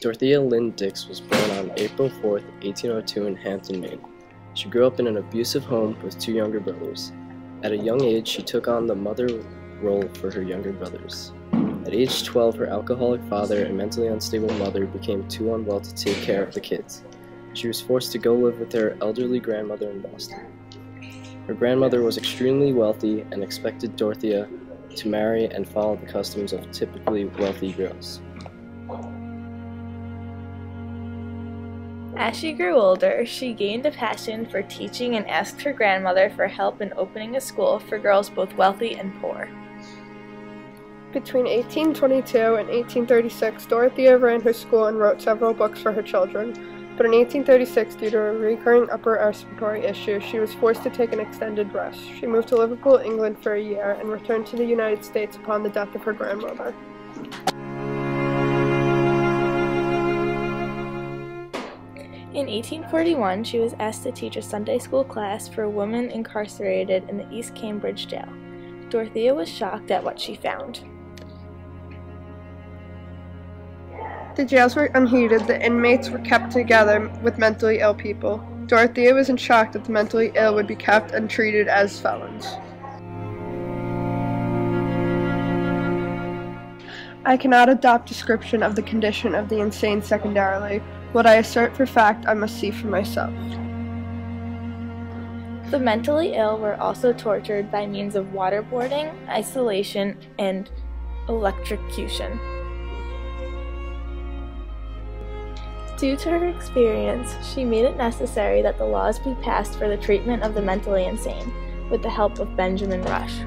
Dorthea Lynn Dix was born on April 4, 1802 in Hampton, Maine. She grew up in an abusive home with two younger brothers. At a young age, she took on the mother role for her younger brothers. At age 12, her alcoholic father and mentally unstable mother became too unwell to take care of the kids. She was forced to go live with her elderly grandmother in Boston. Her grandmother was extremely wealthy and expected Dorthea to marry and follow the customs of typically wealthy girls. As she grew older, she gained a passion for teaching and asked her grandmother for help in opening a school for girls both wealthy and poor. Between 1822 and 1836, Dorthea ran her school and wrote several books for her children, but in 1836, due to a recurring upper respiratory issue, she was forced to take an extended rest. She moved to Liverpool, England for a year and returned to the United States upon the death of her grandmother. In 1841, she was asked to teach a Sunday school class for women incarcerated in the East Cambridge jail. Dorthea was shocked at what she found. The jails were unheated, the inmates were kept together with mentally ill people. Dorthea was in shock that the mentally ill would be kept and treated as felons. I cannot adopt description of the condition of the insane secondarily. What I assert for fact, I must see for myself. The mentally ill were also tortured by means of waterboarding, isolation, and electrocution. Due to her experience, she made it necessary that the laws be passed for the treatment of the mentally insane, with the help of Benjamin Rush.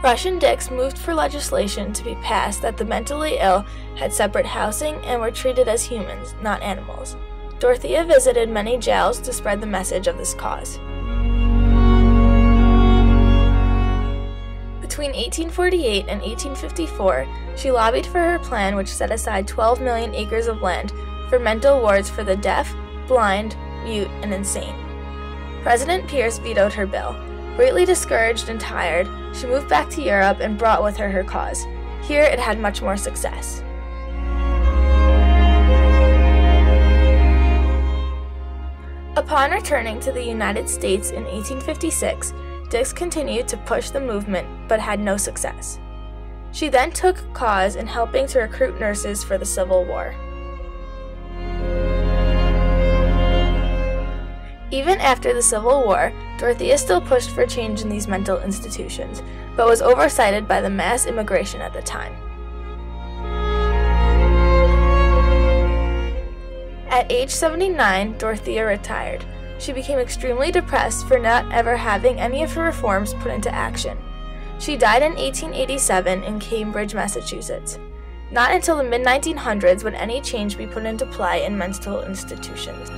Rush and Dix moved for legislation to be passed that the mentally ill had separate housing and were treated as humans, not animals. Dorthea visited many jails to spread the message of this cause. Between 1848 and 1854, she lobbied for her plan which set aside 12 million acres of land for mental wards for the deaf, blind, mute, and insane. President Pierce vetoed her bill. Greatly discouraged and tired, she moved back to Europe and brought with her her cause. Here it had much more success. Upon returning to the United States in 1856, Dix continued to push the movement but had no success. She then took cause in helping to recruit nurses for the Civil War. Even after the Civil War, Dorthea still pushed for change in these mental institutions, but was oversighted by the mass immigration at the time. At age 79, Dorthea retired. She became extremely depressed for not ever having any of her reforms put into action. She died in 1887 in Cambridge, Massachusetts. Not until the mid-1900s would any change be put into play in mental institutions.